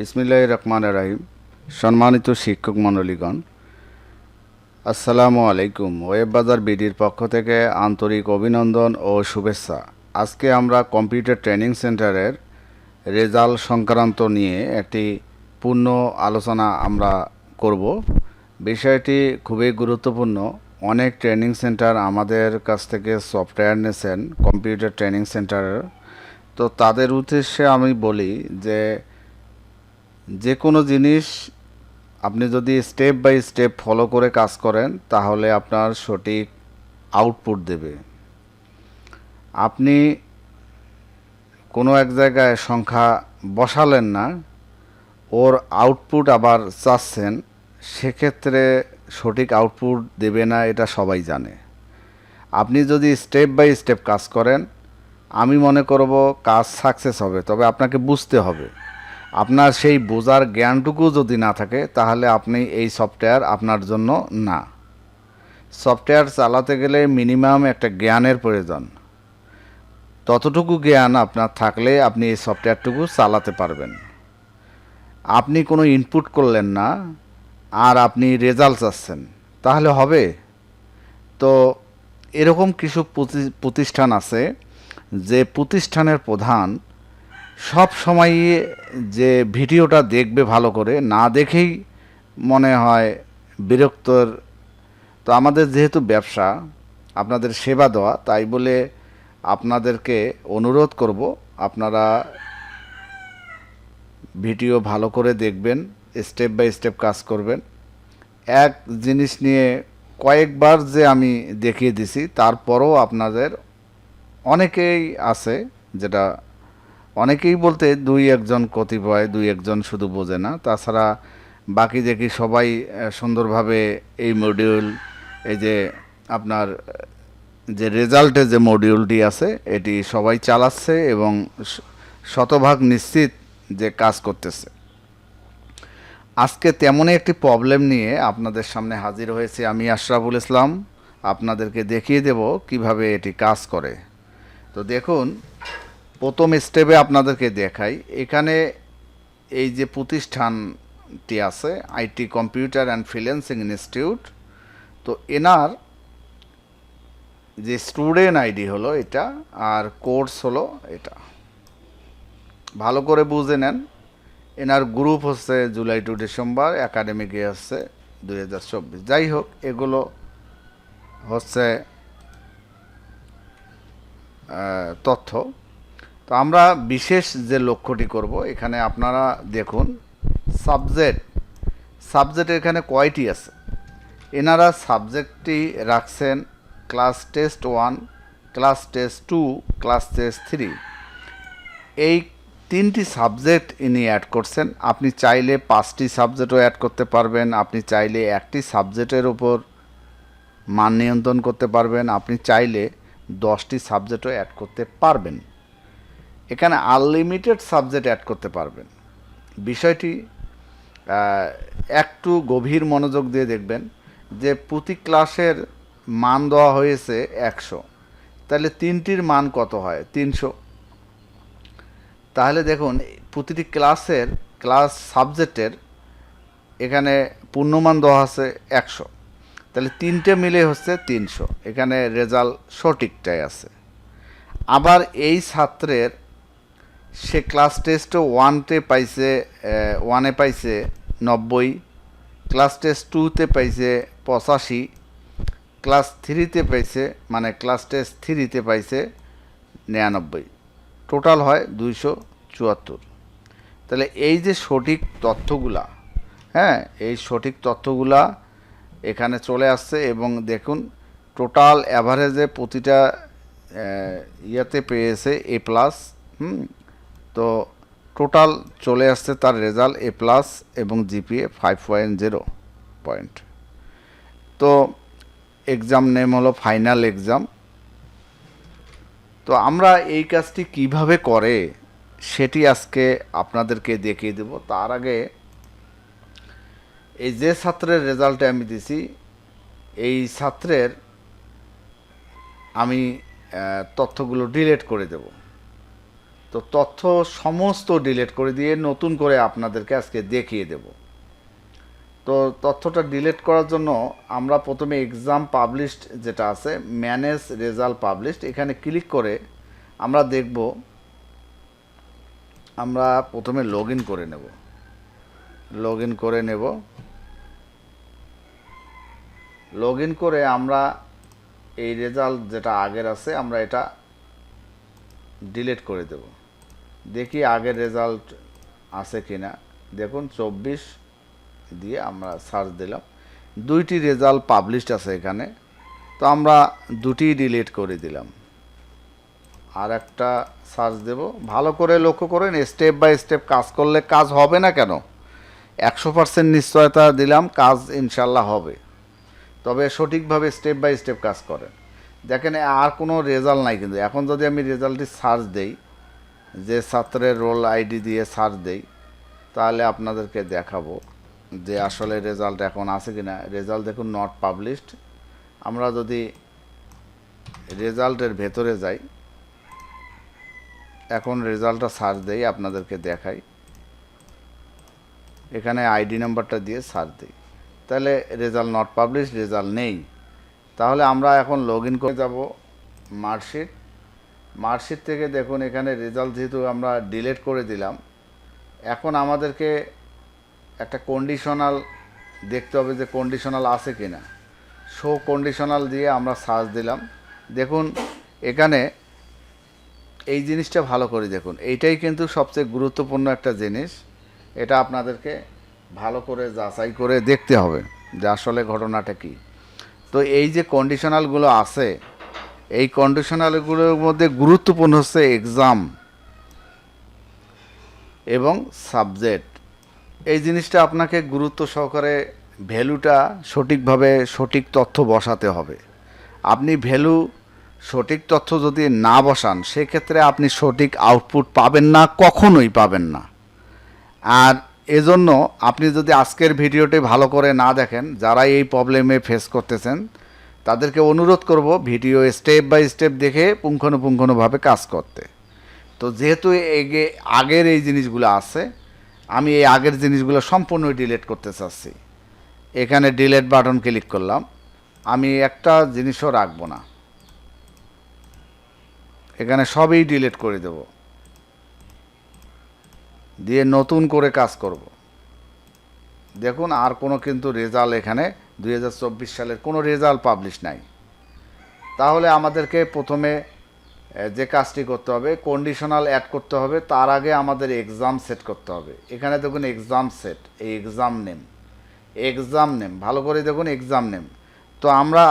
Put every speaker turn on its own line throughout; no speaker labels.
বিসমিল্লাহির রহমানির রহিম। সম্মানিত শিক্ষক মণ্ডলীগণ, আসসালামু আলাইকুম। ওয়েব বাজার বিডির পক্ষ থেকে আন্তরিক অভিনন্দন ও শুভেচ্ছা। আজকে আমরা কম্পিউটার ট্রেনিং সেন্টারের রেজাল্ট সংক্রান্ত নিয়ে একটি পূর্ণ আলোচনা আমরা করব। বিষয়টি খুবই গুরুত্বপূর্ণ। অনেক ট্রেনিং সেন্টার আমাদের কাছ থেকে সফটওয়্যার নিয়েছেন কম্পিউটার ট্রেনিং সেন্টারের। তো তাদের উদ্দেশ্যে আমি বলি যে কোনো জিনিস আপনি যদি স্টেপ বাই স্টেপ ফলো করে কাজ করেন তাহলে আপনার সঠিক আউটপুট দেবে। আপনি কোনো এক জায়গায় সংখ্যা বসালেন না, ওর আউটপুট আবার চাচ্ছেন, সেক্ষেত্রে সঠিক আউটপুট দেবে না, এটা সবাই জানে। আপনি যদি স্টেপ বাই স্টেপ কাজ করেন, আমি মনে করব কাজ সাকসেস হবে। তবে আপনাকে বুঝতে হবে। আপনার সেই বোঝার জ্ঞানটুকু যদি না থাকে তাহলে আপনি এই সফটওয়্যার আপনার জন্য না। সফটওয়্যার চালাতে গেলে মিনিমাম একটা জ্ঞানের প্রয়োজন। ততটুকু জ্ঞান আপনার থাকলে আপনি এই সফটওয়্যারটুকু চালাতে পারবেন। আপনি কোনো ইনপুট করলেন না আর আপনি রেজাল্ট চাচ্ছেন, তাহলে হবে? তো এরকম কিছু প্রতিষ্ঠান আছে যে প্রতিষ্ঠানের প্রধান সব সময় যে ভিডিওটা দেখবে ভালো করে, না দেখেই মনে হয় বিরক্তর। তো আমাদের যেহেতু ব্যবসা আপনাদের সেবা দেওয়া, তাই বলে আপনাদেরকে অনুরোধ করব আপনারা ভিডিও ভালো করে দেখবেন, স্টেপ বাই স্টেপ কাজ করবেন। এক জিনিস নিয়ে কয়েকবার যে আমি দেখিয়ে দিছি, তারপরও আপনাদের অনেকেই আছে, যেটা অনেকেই বলতে দুই একজন কতিপয়, দুই একজন শুধু বোঝে না, তাছাড়া বাকি দেখি সবাই সুন্দরভাবে এই মডিউল, এই যে আপনার যে রেজাল্টের যে মডিউলটি আছে এটি সবাই চালাচ্ছে এবং শতভাগ নিশ্চিত যে কাজ করতেছে। আজকে তেমনই একটি প্রবলেম নিয়ে আপনাদের সামনে হাজির হয়েছে আমি, আশরাফুল ইসলাম। আপনাদেরকে দেখিয়ে দেব কিভাবে এটি কাজ করে। তো দেখুন, প্রথম স্টেপে আপনাদেরকে দেখাই। এখানে এই যে প্রতিষ্ঠানটি আছে, IT computer and freelancing institute, তো এনার যে স্টুডেন্ট আইডি হলো এটা, আর কোর্স হলো এটা। ভালো করে বুঝে নেন। এনার গ্রুপ হচ্ছে জুলাই টু ডিসেম্বর, একাডেমিক ইয়ার হচ্ছে 2024। যাই হোক, এগুলো হচ্ছে তথ্য। তো আমরা বিশেষ যে লক্ষ্যটি করব, এখানে আপনারা দেখুন সাবজেক্ট এখানে কয়টি আছে। এনারা সাবজেক্টটি রাখছেন class test 1, class test 2, class test 3। এই 3টি সাবজেক্ট ইনি অ্যাড করছেন। আপনি চাইলে 5টি সাবজেক্টও অ্যাড করতে পারবেন, আপনি চাইলে একটি সাবজেক্টের উপর মান নিয়ন্ত্রণ করতে পারবেন, আপনি চাইলে 10টি সাবজেক্টও অ্যাড করতে পারবেন। এখানে আনলিমিটেড সাবজেক্ট অ্যাড করতে পারবেন। বিষয়টি একটু গভীর মনোযোগ দিয়ে দেখবেন যে প্রতি ক্লাসের মান দেওয়া হয়েছে 100, তাহলে 3টির মান কত হয়? 300। তাহলে দেখুন, প্রতিটি ক্লাস সাবজেক্টের এখানে পূর্ণমান দেওয়া আছে 100, তাহলে 3টে মিলে হচ্ছে 300। এখানে রেজাল্ট সঠিকটাই আছে। আবার এই ছাত্রের সে ক্লাস টেস্টে 1-তে পাইছে, 1-এ পাইছে 90, ক্লাস টেস্ট 2-তে পাইছে 85, ক্লাস 3-তে পাইছে, মানে ক্লাস টেস্ট 3-তে পাইছে 99, টোটাল হয় 274। তাহলে এই যে সঠিক তথ্যগুলা, হ্যাঁ, এই সঠিক তথ্যগুলা এখানে চলে আসছে। এবং দেখুন, টোটাল অ্যাভারেজে প্রতিটা ইয়েতে পেয়েছে A+। তো টোটাল চলে আসছে তার রেজাল্ট A+ এবং জিপিএ 5.0 পয়েন্ট। তো এক্সাম নেম হলো ফাইনাল এক্সাম। তো আমরা এই কাজটি কিভাবে করে সেটি আজকে আপনাদেরকে দেখিয়ে দেব। তার আগে এই যে ছাত্রের রেজাল্টে আমি দিছি, এই ছাত্রের আমি তথ্যগুলো ডিলিট করে দেব। তো তথ্য সমস্ত ডিলিট করে দিয়ে নতুন করে আপনাদেরকে আজকে দেখিয়ে দেব। তো তথ্যটা ডিলিট করার জন্য আমরা প্রথমে এক্সাম পাবলিশড যেটা আছে ম্যানেজ রেজাল্ট পাবলিশড, এখানে ক্লিক করে আমরা দেখব, আমরা প্রথমে লগ ইন করে নেব। লগ ইন করে আমরা এই রেজাল্ট যেটা আগের আছে আমরা এটা ডিলিট করে দেব। দেখি আগের রেজাল্ট আছে কিনা। দেখুন 24 দিয়ে আমরা সার্চ দিলাম, দুইটি রেজাল্ট পাবলিশড আছে এখানে, তো আমরা দুটি ডিলিট করে দিলাম। আর একটা সার্চ দেব। ভালো করে লক্ষ্য করেন, স্টেপ বাই স্টেপ কাজ করলে কাজ হবে না কেন, 100% নিশ্চয়তা দিলাম কাজ ইনশাল্লাহ হবে, তবে সঠিকভাবে স্টেপ বাই স্টেপ কাজ করেন। দেখেন আর কোনো রেজাল্ট নাই, কিন্তু এখন যদি আমি রেজাল্টটি সার্চ দেই, যে ছাত্রের রোল আইডি দিয়ে সার্চ দেই, তাহলে আপনাদেরকে দেখাবো যে আসলে রেজাল্ট এখন আছে কিনা। রেজাল্ট দেখুন নট পাবলিশড। আমরা যদি রেজাল্টের ভেতরে যাই, এখন রেজাল্টটা সার্চ দেই, আপনাদেরকে দেখাই। এখানে আইডি নাম্বারটা দিয়ে সার্চ দিই, তাহলে রেজাল্ট নট পাবলিশ, রেজাল্ট নেই। তাহলে আমরা এখন লগ ইন করে যাব মার্কশিট থেকে। দেখুন এখানে রেজাল্ট যেহেতু আমরা ডিলিট করে দিলাম, এখন আমাদেরকে একটা কন্ডিশনাল দেখতে হবে যে কন্ডিশনাল আছে কিনা। শো কন্ডিশনাল দিয়ে আমরা সার্চ দিলাম। দেখুন এখানে এই জিনিসটা ভালো করে দেখুন, এইটাই কিন্তু সবচেয়ে গুরুত্বপূর্ণ একটা জিনিস। এটা আপনাদেরকে ভালো করে যাচাই করে দেখতে হবে যে আসলে ঘটনাটা কি। তো এই যে কন্ডিশনালগুলো আছে, এই কন্ডিশনালগুলোর মধ্যে গুরুত্বপূর্ণ হচ্ছে এক্সাম এবং সাবজেক্ট। এই জিনিসটা আপনাকে গুরুত্ব সহকারে ভ্যালুটা সঠিকভাবে সঠিক তথ্য বসাতে হবে। আপনি ভ্যালু সঠিক তথ্য যদি না বসান, সেক্ষেত্রে আপনি সঠিক আউটপুট পাবেন না, কখনোই পাবেন না। আর এজন্য আপনি যদি আজকের ভিডিওটি ভালো করে না দেখেন, যারা এই প্রবলেমে ফেস করতেছেন তাদেরকে অনুরোধ করব ভিডিও স্টেপ বাই স্টেপ দেখে পুঙ্খানুপুঙ্খানুভাবে কাজ করতে। তো যেহেতু আগের এই জিনিসগুলো আছে, আমি এই আগের জিনিসগুলো সম্পূর্ণ ডিলিট করতে চাচ্ছি। এখানে ডিলিট বাটন ক্লিক করলাম, আমি একটা জিনিসও রাখবো না, এখানে সবই ডিলিট করে দেব, দিয়ে নতুন করে কাজ করব। দেখুন আর কোনো কিন্তু রেজাল্ট এখানে 2024 সালের কোনো রেজাল্ট পাবলিশ নাই। তাহলে আমাদেরকে প্রথমে যে কাজটি করতে হবে, কন্ডিশনাল অ্যাড করতে হবে। তার আগে আমাদের এক্সাম সেট করতে হবে। এখানে দেখুন এক্সাম সেট, এই এক্সাম নেম ভালো করে দেখুন, এক্সাম নেম। তো আমরা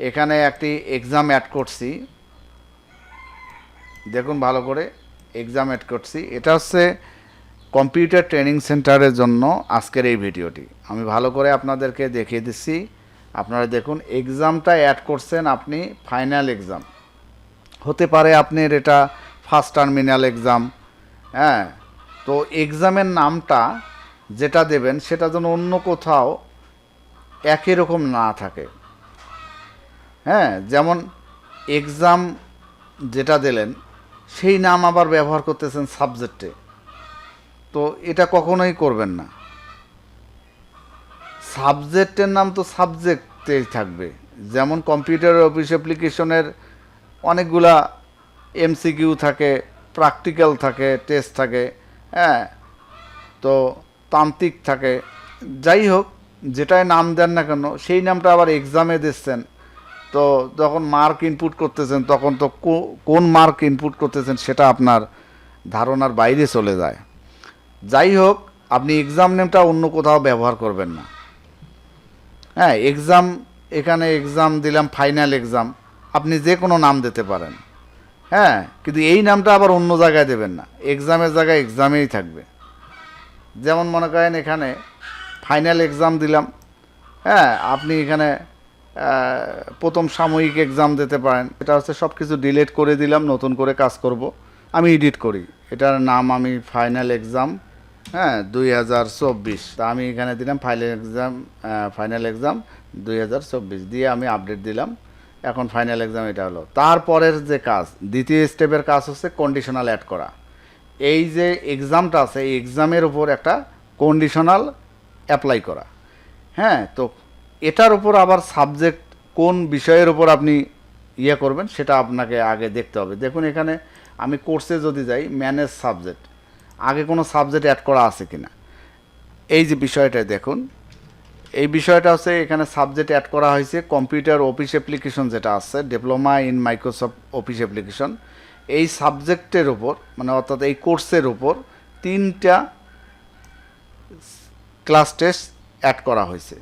এখানে একটি এক্সাম অ্যাড করছি, দেখুন ভালো করে এক্সাম অ্যাড করছি। এটা হচ্ছে কম্পিউটার ট্রেনিং সেন্টারের জন্য আজকের এই ভিডিওটি আমি ভালো করে আপনাদেরকে দেখিয়ে দিচ্ছি। আপনারা দেখুন এক্সামটা অ্যাড করছেন আপনি, ফাইনাল এক্সাম হতে পারে আপনার এটা ফার্স্ট টার্মিনাল এক্সাম। হ্যাঁ, তো এক্সামের নামটা যেটা দেবেন সেটা যেন অন্য কোথাও একই রকম না থাকে। হ্যাঁ, যেমন এক্সাম যেটা দিলেন সেই নাম আবার ব্যবহার করতেছেন সাবজেক্টে, তো এটা কখনোই করবেন না। সাবজেক্টের নাম তো সাবজেক্টেই থাকবে। যেমন কম্পিউটার অফিস অ্যাপ্লিকেশনের অনেকগুলা এমসিকিউ থাকে, প্র্যাকটিক্যাল থাকে, টেস্ট থাকে, হ্যাঁ, তো তান্ত্রিক থাকে। যাই হোক, যেটাই নাম দেন না কেন, সেই নামটা আবার এক্সামে দিচ্ছেন, তো যখন মার্ক ইনপুট করতেছেন তখন তো কোন মার্ক ইনপুট করতেছেন সেটা আপনার ধারণার বাইরে চলে যায়। যাই হোক, আপনি এক্সাম নেমটা অন্য কোথাও ব্যবহার করবেন না। হ্যাঁ, এক্সাম, এখানে এক্সাম দিলাম ফাইনাল এক্সাম, আপনি যে কোনো নাম দিতে পারেন। হ্যাঁ, কিন্তু এই নামটা আবার অন্য জায়গায় দেবেন না, এক্সামের জায়গায় এক্সামেই থাকবে। যেমন মনে করেন এখানে ফাইনাল এক্সাম দিলাম, হ্যাঁ, আপনি এখানে প্রথম সাময়িক এক্সাম দিতে পারেন। এটা হচ্ছে সব কিছু ডিলিট করে দিলাম, নতুন করে কাজ করব। আমি এডিট করি, এটার নাম আমি ফাইনাল এক্সাম, হ্যাঁ, 2024। তা আমি এখানে দিলাম ফাইনাল এক্সাম 2024 দিয়ে আমি আপডেট দিলাম। এখন ফাইনাল এক্সাম এটা হলো। তারপরের যে কাজ, দ্বিতীয় স্টেপের কাজ হচ্ছে কন্ডিশনাল অ্যাড করা। এই যে এক্সামটা আছে এই এক্সামের উপর একটা কন্ডিশনাল অ্যাপ্লাই করা। হ্যাঁ, তো এটার উপর আবার সাবজেক্ট কোন বিষয়ের উপর আপনি ইয়ে করবেন সেটা আপনাকে আগে দেখতে হবে। দেখুন এখানে আমি কোর্সে যদি যাই, ম্যানেজ সাবজেক্ট, আগে কোনো সাবজেক্ট অ্যাড করা আছে কি না, এই যে বিষয়টা দেখুন, এই বিষয়টা হচ্ছে এখানে সাবজেক্ট অ্যাড করা হয়েছে কম্পিউটার অফিস অ্যাপ্লিকেশন যেটা আছে, diploma in Microsoft office application. এই সাবজেক্টের উপর মানে অর্থাৎ এই কোর্সের উপর 3টা ক্লাস টেস্ট অ্যাড করা হয়েছে।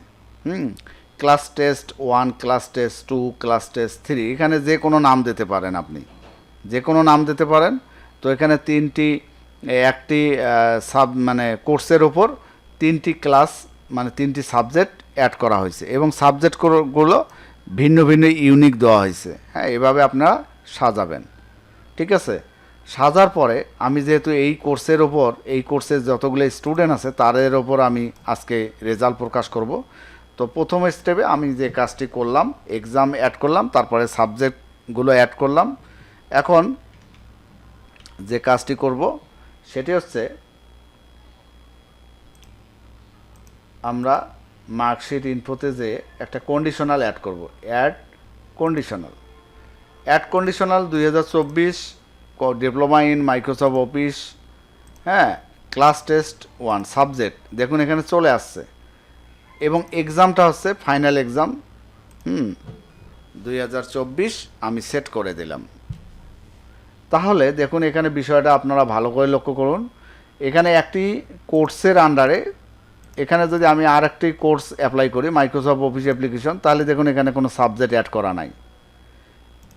Class test 1, class test 2, class test 3, এখানে যে কোনো নাম দিতে পারেন, আপনি যে কোনো নাম দিতে পারেন। তো এখানে একটি মানে কোর্সের ওপর 3টি ক্লাস মানে 3টি সাবজেক্ট অ্যাড করা হয়েছে এবং সাবজেক্টগুলো ভিন্ন ভিন্ন ইউনিক দেওয়া হয়েছে। হ্যাঁ, এভাবে আপনারা সাজাবেন। ঠিক আছে, সাজার পরে আমি যেহেতু এই কোর্সের ওপর, এই কোর্সের যতগুলো স্টুডেন্ট আছে তাদের ওপর আমি আজকে রেজাল্ট প্রকাশ করব। তো প্রথম স্টেপে আমি যে কাজটি করলাম, এক্সাম অ্যাড করলাম, তারপরে সাবজেক্টগুলো অ্যাড করলাম। এখন যে কাজটি করব সেটি হচ্ছে আমরা মার্কশিট ইনফোতে যে একটা কন্ডিশনাল অ্যাড করব, add conditional 2024 diploma in Microsoft office, হ্যাঁ, ক্লাস টেস্ট 1 সাবজেক্ট দেখুন এখানে চলে আসছে এবং এক্সামটা হচ্ছে ফাইনাল এক্সাম 2024 আমি সেট করে দিলাম। তাহলে দেখুন এখানে বিষয়টা আপনারা ভালো করে লক্ষ্য করুন, এখানে একটি কোর্সের আন্ডারে এখানে যদি আমি আর একটি কোর্স অ্যাপ্লাই করি মাইক্রোসফট অফিস অ্যাপ্লিকেশন, তাহলে দেখুন এখানে কোনো সাবজেক্ট অ্যাড করা নাই।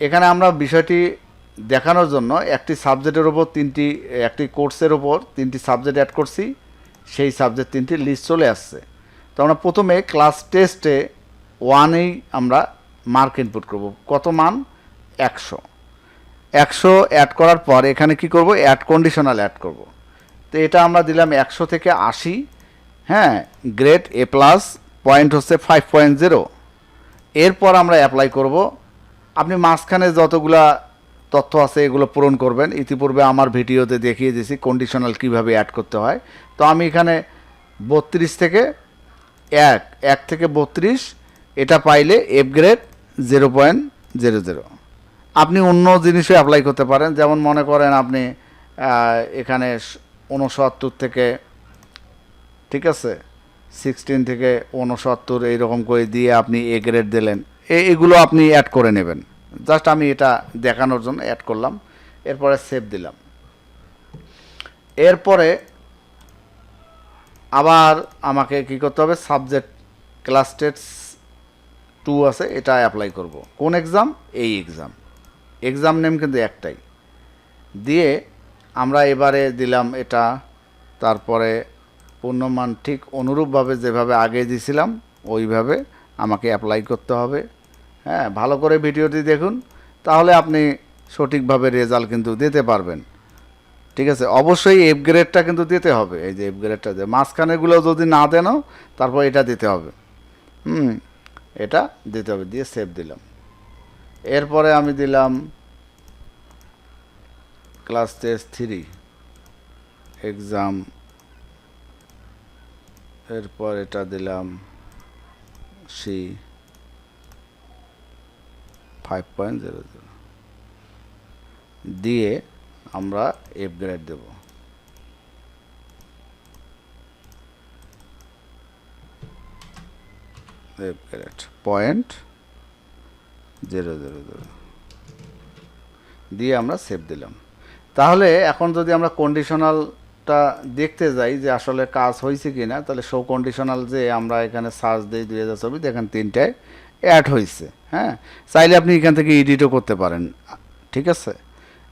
এখানে আমরা বিষয়টি দেখানোর জন্য একটি সাবজেক্টের ওপর একটি কোর্সের ওপর 3টি সাবজেক্ট অ্যাড করছি, সেই সাবজেক্ট 3টি লিস্ট চলে আসছে। তো আমরা প্রথমে ক্লাস টেস্টে 1-এই আমরা মার্ক ইনপুট করব, কত মান, 100 অ্যাড করার পর এখানে কি করব, অ্যাড কন্ডিশনাল অ্যাড করব। তো এটা আমরা দিলাম 100 থেকে 80, হ্যাঁ, গ্রেড A+, পয়েন্ট হচ্ছে 5.0। এরপর আমরা অ্যাপ্লাই করব। আপনি মাঝখানে যতগুলা তথ্য আছে এগুলো পূরণ করবেন, ইতিপূর্বে আমার ভিডিওতে দেখিয়ে দিয়েছি কন্ডিশনাল কিভাবে অ্যাড করতে হয়। তো আমি এখানে 32 থেকে 1 থেকে 32 এটা পাইলে এফ গ্রেড 0.00। আপনি অন্য জিনিসও অ্যাপ্লাই করতে পারেন, যেমন মনে করেন আপনি এখানে 69 থেকে, ঠিক আছে, 16 থেকে 69 এইরকম করে দিয়ে আপনি এ গ্রেড দিলেন, এগুলো আপনি অ্যাড করে নেবেন। জাস্ট আমি এটা দেখানোর জন্য অ্যাড করলাম, এরপরে সেভ দিলাম। এরপরে আবার আমাকে কি করতে হবে, সাবজেক্ট ক্লাস টেস্ট 2 আছে এটা অ্যাপ্লাই করব। কোন এক্সাম, এই এক্সাম নেম কিন্তু একটাই, দিয়ে আমরা এবারে দিলাম এটা, তারপরে পূর্ণমান ঠিক অনুরূপভাবে যেভাবে আগে দিয়েছিলাম ওইভাবে আমাকে অ্যাপ্লাই করতে হবে। হ্যাঁ, ভালো করে ভিডিওটি দেখুন, তাহলে আপনি সঠিকভাবে রেজাল্ট কিন্তু দিতে পারবেন। ঠিক আছে, অবশ্যই এফ গ্রেডটা কিন্তু দিতে হবে, এই যে এফ গ্রেডটা দিয়ে মাঝখানেগুলো যদি না দেনও তারপর এটা দিতে হবে, এটা দিতে হবে, দিয়ে সেভ দিলাম। এরপরে আমি দিলাম ক্লাস টেস্ট 3 এক্সাম, এরপর এটা দিলাম সি 5.00 দিয়ে আমরা এফ গ্রেড দেব। এফ গ্রেড 0.000 দিয়ে আমরা সেভ দিলাম। তাহলে এখন যদি আমরা কন্ডিশনালটা দেখতে যাই যে আসলে কাজ হয়েছে কি না, তাহলে শো কন্ডিশনাল যে আমরা এখানে সার্চ দিই 2024 দেখেন 3টায় অ্যাড হয়েছে। হ্যাঁ, চাইলে আপনি এখান থেকে এডিটও করতে পারেন। ঠিক আছে,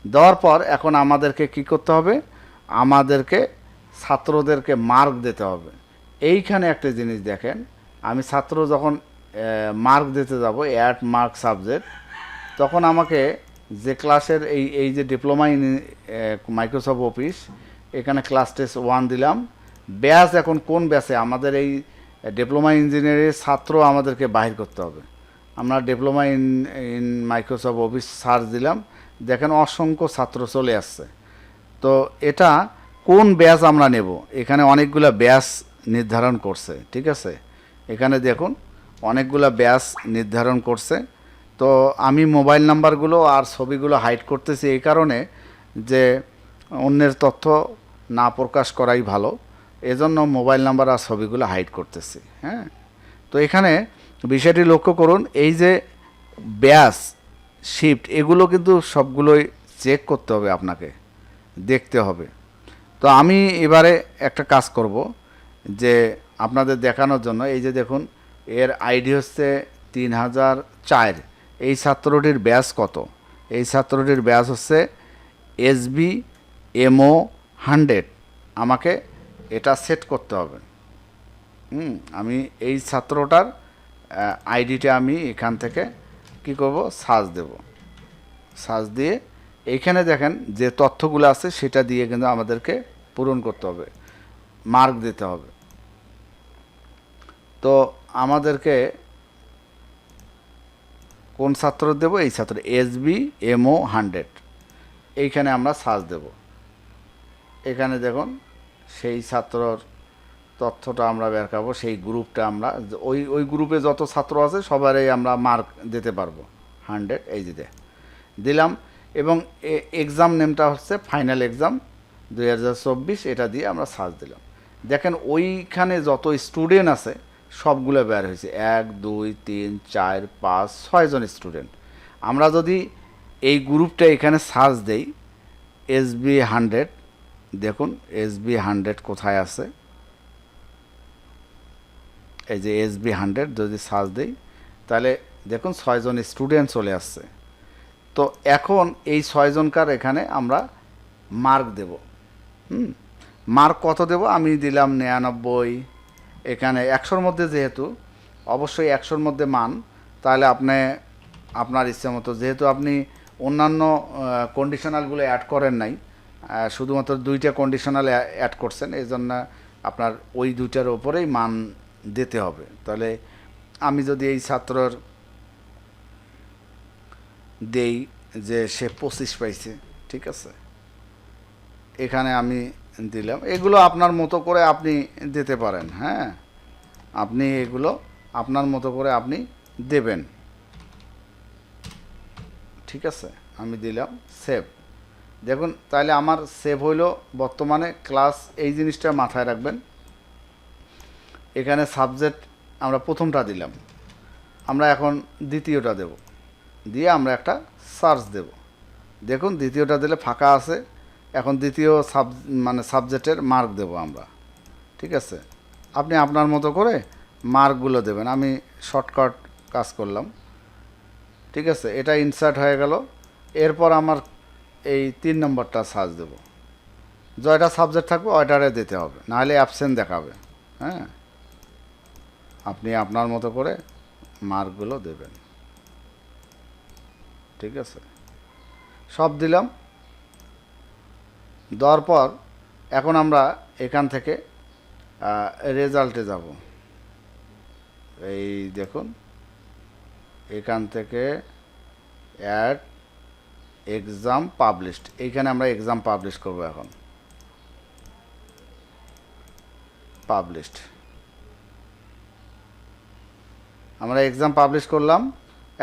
দেওয়ার পর এখন আমাদেরকে কি করতে হবে, আমাদেরকে ছাত্রদেরকে মার্ক দিতে হবে। এইখানে একটা জিনিস দেখেন, আমি ছাত্র যখন মার্ক দিতে যাব, অ্যাড মার্ক সাবজেক্ট, তখন আমাকে যে ক্লাসের এই যে ডিপ্লোমা ইন মাইক্রোসফট অফিস, এখানে ক্লাস টেস্ট 1 দিলাম, ব্যাচ এখন কোন ব্যাচে আমাদের এই ডিপ্লোমা ইঞ্জিনিয়ারিং ছাত্র আমাদেরকে বাহির করতে হবে। আমরা diploma in Microsoft office search দিলাম, দেখেন অসংখ্য ছাত্র চলে আসছে। তো এটা কোন ব্যাচ আমরা নেব, এখানে অনেকগুলো ব্যাচ নির্ধারণ করছে, ঠিক আছে। এখানে দেখুন অনেকগুলো ব্যাচ নির্ধারণ করছে। তো আমি মোবাইল নাম্বারগুলো আর ছবিগুলো হাইড করতেছি এই কারণে যে অন্যের তথ্য না প্রকাশ করাই ভালো, এজন্য মোবাইল নাম্বার আর ছবিগুলো হাইড করতেছি। হ্যাঁ, তো এখানে বিষয়টি লক্ষ্য করুন, এই যে ব্যাচ শিফট এগুলো কিন্তু সবগুলোই চেক করতে হবে, আপনাকে দেখতে হবে। তো আমি এবারে একটা কাজ করব যে আপনাদের দেখানোর জন্য, এই যে দেখুন এর আইডি হচ্ছে 3004, এই ছাত্রটির ব্যাচ কত, এই ছাত্রটির ব্যাচ হচ্ছে SB MO 100, আমাকে এটা সেট করতে হবে। আমি এই ছাত্রটার আইডিটা আমি এখান থেকে কি করব, সার্চ দেব। সার্চ দিয়ে এইখানে দেখেন যে তথ্যগুলো আছে সেটা দিয়ে কিন্তু আমাদেরকে পূরণ করতে হবে, মার্ক দিতে হবে। তো আমাদেরকে কোন ছাত্র দেব, এই ছাত্র SB MO 100, এইখানে আমরা সার্চ দেব। এখানে দেখুন সেই ছাত্রর তথ্যটা আমরা বের করবো, সেই গ্রুপটা আমরা ওই গ্রুপে যত ছাত্র আছে সবারই আমরা মার্ক দিতে পারবো 100, এই যে দিলাম। এবং এক্সাম নেমটা হচ্ছে ফাইনাল এক্সাম 2024, এটা দিয়ে আমরা সার্চ দিলাম। দেখেন ওইখানে যত স্টুডেন্ট আছে সবগুলো বের হয়েছে, 1 2 3 4 5 6 জন স্টুডেন্ট। আমরা যদি এই গ্রুপটা এখানে সার্চ দেই SB 100, দেখুন SB 100 কোথায় আছে, এই যে SB 100 যদি সার্চ দেই তাহলে দেখুন 6 জন স্টুডেন্ট চলে আসছে। তো এখন এই 6 জনকার এখানে আমরা মার্ক দেব। মার্ক কত দেব, আমি দিলাম 99। এখানে 100-র মধ্যে যেহেতু অবশ্যই 100-র মধ্যে মান, তাহলে আপনি আপনার ইচ্ছে মতো, যেহেতু আপনি অন্যান্য কন্ডিশনালগুলো অ্যাড করেন নাই, শুধুমাত্র 2টা কন্ডিশনাল অ্যাড করছেন, এই জন্য আপনার ওই 2টার ওপরেই মান দিতে হবে। তাহলে আমি যদি এই ছাত্রর দেই যে সে 25 পাইছে, ঠিক আছে, এখানে আমি দিলাম। এগুলো আপনার মতো করে আপনি দিতে পারেন। হ্যাঁ, আপনি এগুলো আপনার মতো করে আপনি দেবেন, ঠিক আছে। আমি দিলাম সেভ। দেখুন তাহলে আমার সেভ হইল বর্তমানে ক্লাস, এই জিনিসটা মাথায় রাখবেন। এখানে সাবজেক্ট আমরা প্রথমটা দিলাম, আমরা এখন দ্বিতীয়টা দেব, দিয়ে আমরা একটা সার্চ দেব। দেখুন দ্বিতীয়টা দিলে ফাঁকা আছে, এখন দ্বিতীয় সাবজেক্টের মার্ক দেব আমরা, ঠিক আছে। আপনি আপনার মতো করে মার্কগুলো দেবেন, আমি শর্টকাট কাজ করলাম, ঠিক আছে। এটা ইনসার্ট হয়ে গেল। এরপর আমার এই 3 নম্বরটা সার্চ দেব, জয়টা সাবজেক্ট থাকবে ওইটারে দিতে হবে, নাহলে অ্যাবসেন্ট দেখাবে। হ্যাঁ, আপনি আপনার মতো করে মার্কগুলো দেবেন, ঠিক আছে। সব দিলাম, দেওয়ার পর এখন আমরা এখান থেকে রেজাল্টে যাব। এই দেখুন এখান থেকে অ্যাড এক্সাম পাবলিশড, এইখানে আমরা এক্সাম পাবলিশ করব। এখন পাবলিশড, আমরা এক্সাম পাবলিশ করলাম।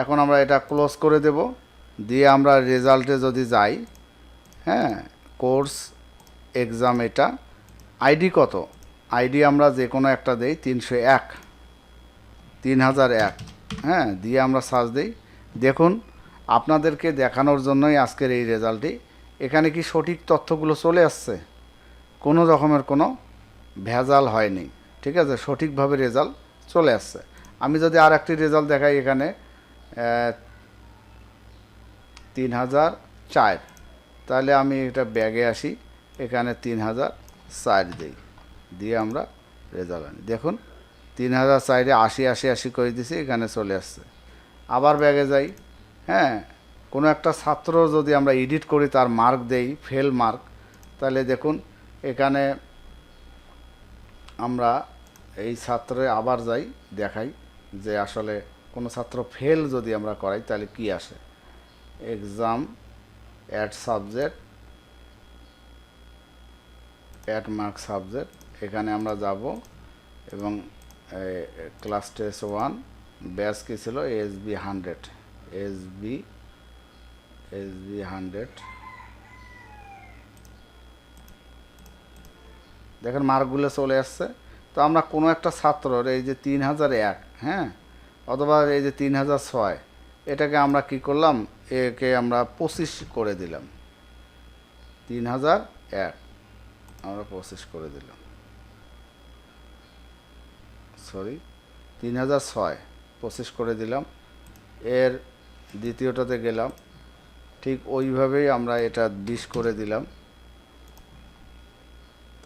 এখন আমরা এটা ক্লোজ করে দেব, দিয়ে আমরা রেজাল্টে যদি যাই, হ্যাঁ, কোর্স এক্সাম, এটা আইডি কত, আইডি আমরা যে কোনো একটা দেই 3001, হ্যাঁ, দিয়ে আমরা সার্চ দিই। দেখুন আপনাদেরকে দেখানোর জন্যই আজকের এই রেজাল্টটি। এখানে কি সঠিক তথ্যগুলো চলে আসছে, কোনো রকমের কোনো ভেজাল হয়নি, ঠিক আছে, সঠিকভাবে রেজাল্ট চলে আসছে। আমি যদি আর একটি রেজাল্ট দেখাই, এখানে 3004, তাহলে আমি এটা ব্যাগে আসি, এখানে 3004 দিই, দিয়ে আমরা রেজাল্ট আনি। দেখুন 3004-এ 80 করে দিছি, এখানে চলে আসছে। আবার ব্যাগে যাই, হ্যাঁ, কোনো একটা ছাত্র যদি আমরা এডিট করি, তার মার্ক দেই ফেল মার্ক, তাহলে দেখুন এখানে আমরা এই ছাত্রে আবার যাই, দেখাই যে আসলে কোনো ছাত্র ফেল যদি আমরা করাই তাহলে কি আসে। Exam add subject, add mark subject, এখানে আমরা যাব এবং ক্লাস টেস্ট 1 ব্যাচ কী ছিল এসবি 100, এসবি 100। দেখেন মার্কগুলো চলে আসছে। তো আমরা কোনো একটা ছাত্রর এই যে 3001, হ্যাঁ, অথবা এই যে 3006, এটাকে আমরা কি করলাম, একে আমরা 25 করে দিলাম। 3001 আমরা 25 করে দিলাম, সরি 3006 25 করে দিলাম। এর দ্বিতীয়টাতে গেলাম, ঠিক ওইভাবেই আমরা এটা 20 করে দিলাম।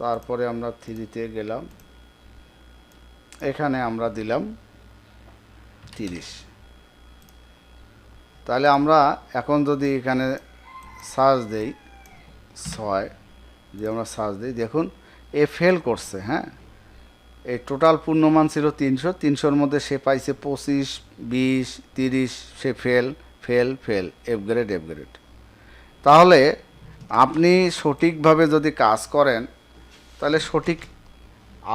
তারপরে আমরা 3-তে গেলাম, এখানে আমরা দিলাম 30। তাহলে আমরা এখন যদি এখানে সার্চ দেই 6 যে আমরা সার্চ দিই, দেখুন এ ফেল করছে। হ্যাঁ, এই টোটাল পূর্ণমান ছিল 300, 300-র মধ্যে সে পাইছে 25, 20, 30, সে fail fail fail, F grade F grade. তাহলে আপনি সঠিকভাবে যদি কাজ করেন তাহলে সঠিক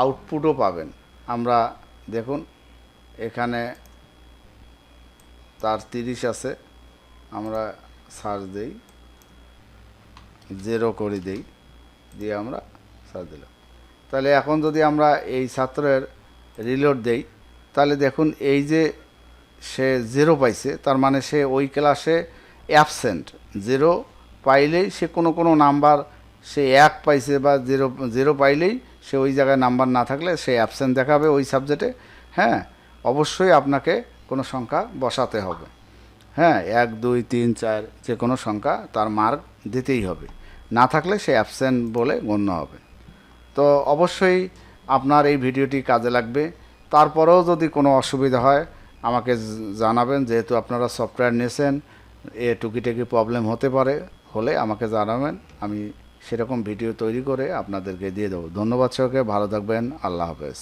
আউটপুটও পাবেন। আমরা দেখুন এখানে তার 30 আছে, আমরা সার্চ দেই, 0 করে দেই, দিয়ে আমরা সার্চ দিলাম। তাহলে এখন যদি আমরা এই ছাত্রের রিলোড দেই, তাহলে দেখুন এই যে সে 0 পাইছে, তার মানে সে ওই ক্লাসে অ্যাবসেন্ট। 0 পাইলেই সে কোনো নাম্বার, সে 1 পাইছে বা 0 পাইলেই সে ওই জায়গায় নাম্বার না থাকলে সে অ্যাবসেন্ট দেখাবে ওই সাবজেক্টে। হ্যাঁ, অবশ্যই আপনাকে কোনো সংখ্যা বসাতে হবে। হ্যাঁ, 1, 2, 3, 4 যে কোনো সংখ্যা তার মার্ক দিতেই হবে, না থাকলে সে অ্যাবসেন্ট বলে গণ্য হবে। তো অবশ্যই আপনার এই ভিডিওটি কাজে লাগবে। তারপরেও যদি কোনো অসুবিধা হয় আমাকে জানাবেন, যেহেতু আপনারা সফটওয়্যার নিয়েছেন, এ টুকিটাকি প্রবলেম হতে পারে, হলে আমাকে জানাবেন, আমি সেরকম ভিডিও তৈরি করে আপনাদেরকে দিয়ে দেবো। ধন্যবাদ সবাইকে, ভালো থাকবেন, আল্লাহ হাফেজ।